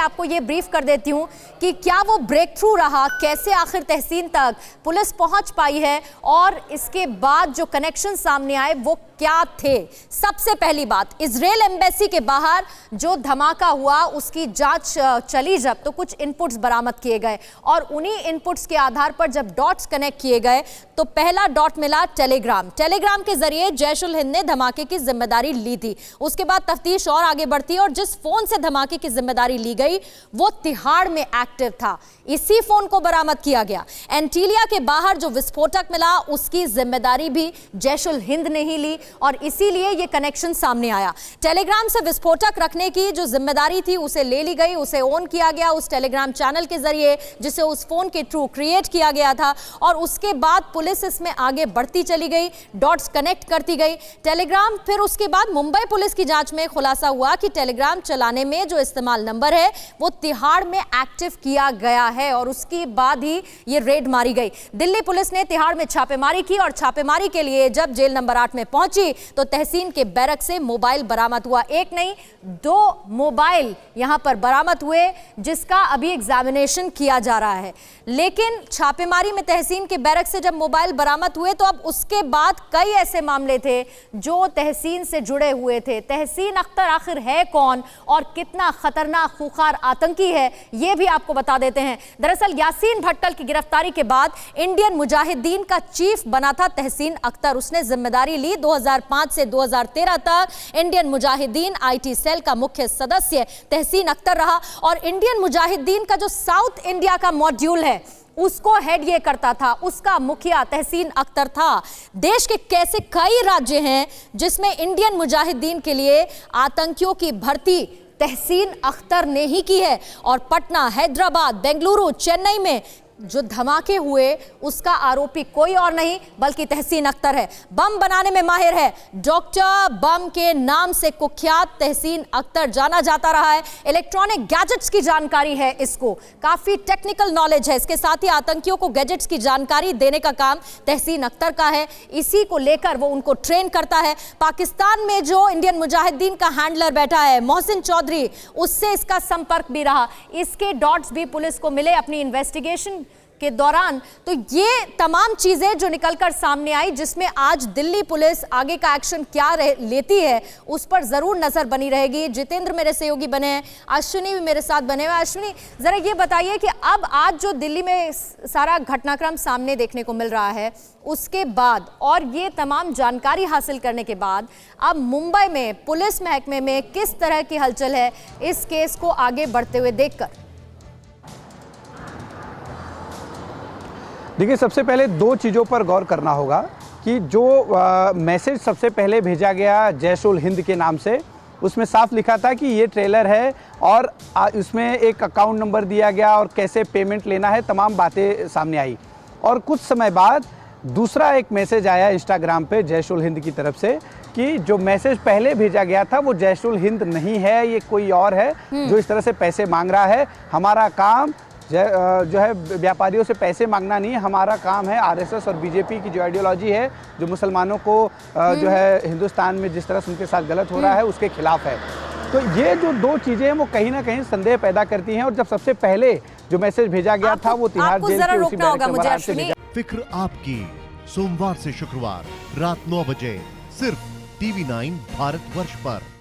आपको ये ब्रीफ कर देती हूँ कि क्या वो ब्रेक थ्रू रहा, कैसे आखिर तहसीन तक पुलिस पहुंच पाई है और इसके बाद जो कनेक्शन सामने आए वो क्या थे। सबसे पहली बात, इजराइल एम्बेसी के बाहर जो धमाका हुआ उसकी जांच चली जब, तो कुछ इनपुट्स बरामद किए गए और उन्हीं इनपुट्स के आधार पर जब डॉट्स कनेक्ट किए गए तो पहला डॉट मिला टेलीग्राम के जरिए जैश उल हिंद ने धमाके की जिम्मेदारी ली थी। उसके बाद तफ्तीश और आगे बढ़ती है और जिस फोन से धमाके की जिम्मेदारी ली गई वो तिहाड़ में एक्टिव था, इसी फोन को बरामद किया गया। एंटीलिया के बाहर जो विस्फोटक मिला उसकी जिम्मेदारी भी जैश उल हिंद ने ही ली और इसीलिए यह कनेक्शन सामने आया। टेलीग्राम से विस्फोटक रखने की जो जिम्मेदारी थी उसे ले ली गई, उसे ऑन किया गया उस टेलीग्राम चैनल के जरिए जिसे उस फोन के थ्रू क्रिएट किया गया था और उसके बाद पुलिस इसमें आगे बढ़ती चली गई, डॉट्स कनेक्ट करती गई। टेलीग्राम फिर उसके बाद मुंबई पुलिस की जांच में खुलासा हुआ कि टेलीग्राम चलाने में जो इस्तेमाल नंबर है वो तिहाड़ में एक्टिव किया गया है और उसके बाद ही ये रेड मारी गई। दिल्ली पुलिस ने तिहाड़ में छापेमारी की और छापेमारी के लिए जब जेल नंबर 8 में पहुंची तो तहसीन के बैरक से मोबाइल बरामद हुआ। एक नहीं 2 मोबाइल यहां पर बरामद हुए जिसका अभी एग्जामिनेशन किया जा रहा है। लेकिन छापेमारी में तहसीन के बैरक से जब मोबाइल बरामद हुए तो अब उसके बाद कई ऐसे मामले थे जो तहसीन से जुड़े हुए थे। तहसीन अख्तर आखिर है कौन और कितना खतरनाक खूंखार आतंकी है ये भी आपको बता देते हैं। दरअसल यासीन भट्टल की गिरफ्तारी के बाद इंडियन मुजाहिदीन का चीफ बना था तहसीन अख्तर। उसने जिम्मेदारी ली 2005 से 2013 तक इंडियन मुजाहिदीन आईटी सेल का मुख्य सदस्य तहसीन अख्तर रहा और इंडियन मुजाहिदीन का जो साउथ इंडिया का मॉड्यूल है उसको हेड ये करता था, उसका मुखिया तहसीन अख्तर था। देश के कैसे कई राज्य हैं जिसमें इंडियन मुजाहिदीन के लिए आतंकियों की भर्ती तहसीन अख्तर ने ही की है और पटना, हैदराबाद, बेंगलुरु, चेन्नई में जो धमाके हुए उसका आरोपी कोई और नहीं बल्कि तहसीन अख्तर है। बम बनाने में माहिर है, डॉक्टर बम के नाम से कुख्यात तहसीन अख्तर जाना जाता रहा है। इलेक्ट्रॉनिक गैजेट्स की जानकारी है, इसको काफी टेक्निकल नॉलेज है। इसके साथ ही आतंकियों को गैजेट्स की जानकारी देने का काम तहसीन अख्तर का है, इसी को लेकर वो उनको ट्रेन करता है। पाकिस्तान में जो इंडियन मुजाहिदीन का हैंडलर बैठा है मोहसिन चौधरी, उससे इसका संपर्क भी रहा, इसके डॉट्स भी पुलिस को मिले अपनी इन्वेस्टिगेशन के दौरान। तो ये तमाम चीजें जो निकलकर सामने आई जिसमें आज दिल्ली पुलिस आगे का एक्शन क्या लेती है उस पर जरूर नजर बनी रहेगी। जितेंद्र मेरे सहयोगी बने हैं, अश्विनी भी मेरे साथ बने हुए। अश्विनी, जरा ये बताइए कि अब आज जो दिल्ली में सारा घटनाक्रम सामने देखने को मिल रहा है उसके बाद और ये तमाम जानकारी हासिल करने के बाद अब मुंबई में पुलिस महकमे में किस तरह की हलचल है इस केस को आगे बढ़ते हुए देखकर? देखिए, सबसे पहले 2 चीज़ों पर गौर करना होगा कि जो मैसेज सबसे पहले भेजा गया जैश उल हिंद के नाम से, उसमें साफ लिखा था कि ये ट्रेलर है और इसमें एक अकाउंट नंबर दिया गया और कैसे पेमेंट लेना है, तमाम बातें सामने आई। और कुछ समय बाद दूसरा एक मैसेज आया इंस्टाग्राम पे जैश उल हिंद की तरफ से कि जो मैसेज पहले भेजा गया था वो जैश उल हिंद नहीं है, ये कोई और है जो इस तरह से पैसे मांग रहा है। हमारा काम जो है व्यापारियों से पैसे मांगना नहीं, हमारा काम है आरएसएस और बीजेपी की जो आइडियोलॉजी है, जो मुसलमानों को जो है हिंदुस्तान में जिस तरह से उनके साथ गलत हो रहा है उसके खिलाफ है। तो ये जो 2 चीज़ें हैं वो कहीं ना कहीं संदेह पैदा करती हैं और जब सबसे पहले जो मैसेज भेजा गया था वो तिहाड़ जेल के उसी बैरक से भेजा। फिक्र आपकी, सोमवार से शुक्रवार रात 9 बजे सिर्फ TV9 भारतवर्ष पर।